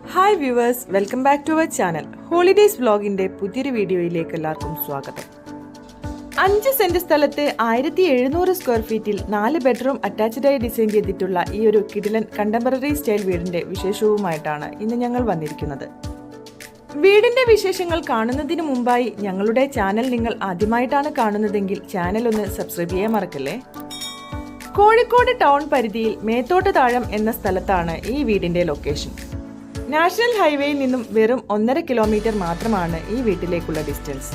Hi viewers, welcome back to our channel. Holidays വ്ലോഗിന്റെ പുതിയൊരു വീഡിയോയിലേക്ക് എല്ലാവർക്കും സ്വാഗതം. 5 സെന്റ് സ്ഥലത്ത് 1700 സ്ക്വയർ ഫീറ്റിൽ 4 ബെഡ്റൂം അറ്റാച്ച്ഡായി ഡിസൈൻ ചെയ്തിട്ടുള്ള ഈ ഒരു കിടിലൻ കണ്ടംപററി സ്റ്റൈൽ വീടിന്റെ വിശേഷവുമായിട്ടാണ് ഇന്ന് ഞങ്ങൾ വന്നിരിക്കുന്നത്. വീടിന്റെ വിശേഷങ്ങൾ കാണുന്നതിന് മുമ്പായി ഞങ്ങളുടെ ചാനൽ നിങ്ങൾ ആദ്യമായിട്ടാണ് കാണുന്നതെങ്കിൽ ചാനൽ ഒന്ന് സബ്സ്ക്രൈബ് ചെയ്യാൻ മറക്കല്ലേ. കോഴിക്കോട് ടൗൺ പരിധിയിൽ മേത്തോട്ട് താഴം എന്ന സ്ഥലത്താണ് ഈ വീടിന്റെ ലൊക്കേഷൻ. നാഷണൽ ഹൈവേയിൽ നിന്നും വെറും 1.5 കിലോമീറ്റർ മാത്രമാണ് ഈ വീട്ടിലേക്കുള്ള distance.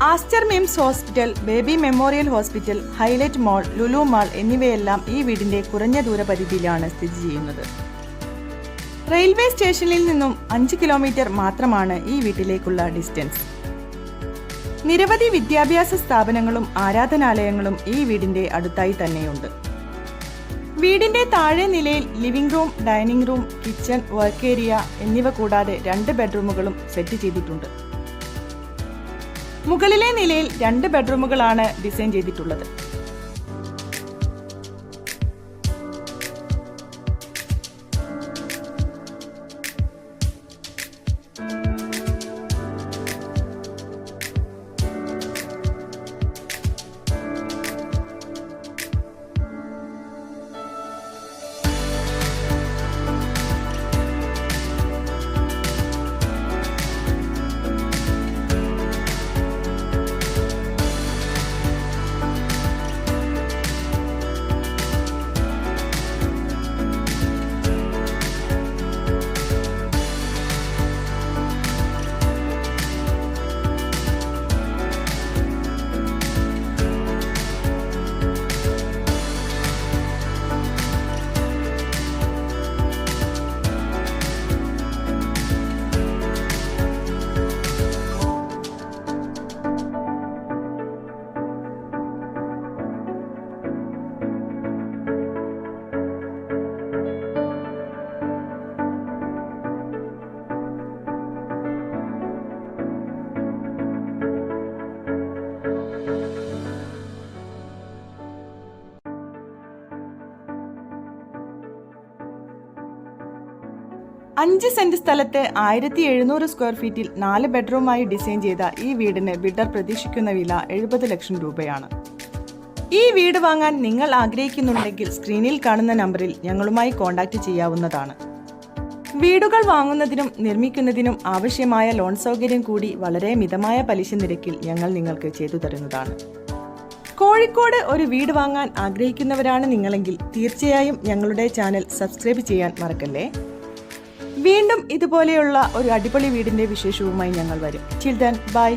Aster MIMS hospital, baby memorial hospital, highlight mall, Lulu mall എന്നിവയെല്ലാം ഈ വീടിന്റെ കുറഞ്ഞ ദൂരപരിധിയിലാണ് സ്ഥിതി ചെയ്യുന്നത്. റെയിൽവേ സ്റ്റേഷനിൽ നിന്നും 5 കിലോമീറ്റർ മാത്രമാണ് ഈ വീട്ടിലേക്കുള്ള ഡിസ്റ്റൻസ്. നിരവധി വിദ്യാഭ്യാസ സ്ഥാപനങ്ങളും ആരാധനാലയങ്ങളും ഈ വീടിന്റെ അടുത്തായി തന്നെയുണ്ട്. വീടിന്റെ താഴെ നിലയിൽ living room, dining room, kitchen, work area എന്നിവ കൂടാതെ 2 ബെഡ്റൂമുകളും സെറ്റ് ചെയ്തിട്ടുണ്ട്. മുകളിലെ നിലയിൽ 2 ബെഡ്റൂമുകളാണ് ഡിസൈൻ ചെയ്തിട്ടുള്ളത്. അഞ്ച് സെന്റ് സ്ഥലത്ത് 1700 സ്ക്വയർ ഫീറ്റിൽ 4 ബെഡ്റൂമായി ഡിസൈൻ ചെയ്ത ഈ വീടിന് ബിൽഡർ പ്രതീക്ഷിക്കുന്ന വില 70 ലക്ഷം രൂപയാണ്. ഈ വീട് വാങ്ങാൻ നിങ്ങൾ ആഗ്രഹിക്കുന്നുണ്ടെങ്കിൽ സ്ക്രീനിൽ കാണുന്ന നമ്പറിൽ ഞങ്ങളുമായി കോൺടാക്ട് ചെയ്യാവുന്നതാണ്. വീടുകൾ വാങ്ങുന്നതിനും നിർമ്മിക്കുന്നതിനും ആവശ്യമായ ലോൺ സൗകര്യം കൂടി വളരെ മിതമായ പലിശ നിരക്കിൽ ഞങ്ങൾ നിങ്ങൾക്ക് ചെയ്തു തരുന്നതാണ്. കോഴിക്കോട് ഒരു വീട് വാങ്ങാൻ ആഗ്രഹിക്കുന്നവരാണ് നിങ്ങളെങ്കിൽ തീർച്ചയായും ഞങ്ങളുടെ ചാനൽ സബ്സ്ക്രൈബ് ചെയ്യാൻ മറക്കല്ലേ. വീണ്ടും ഇതുപോലെയുള്ള ഒരു അടിപൊളി വീടിന്റെ വിശേഷവുമായി ഞങ്ങൾ വരും. Till then bye.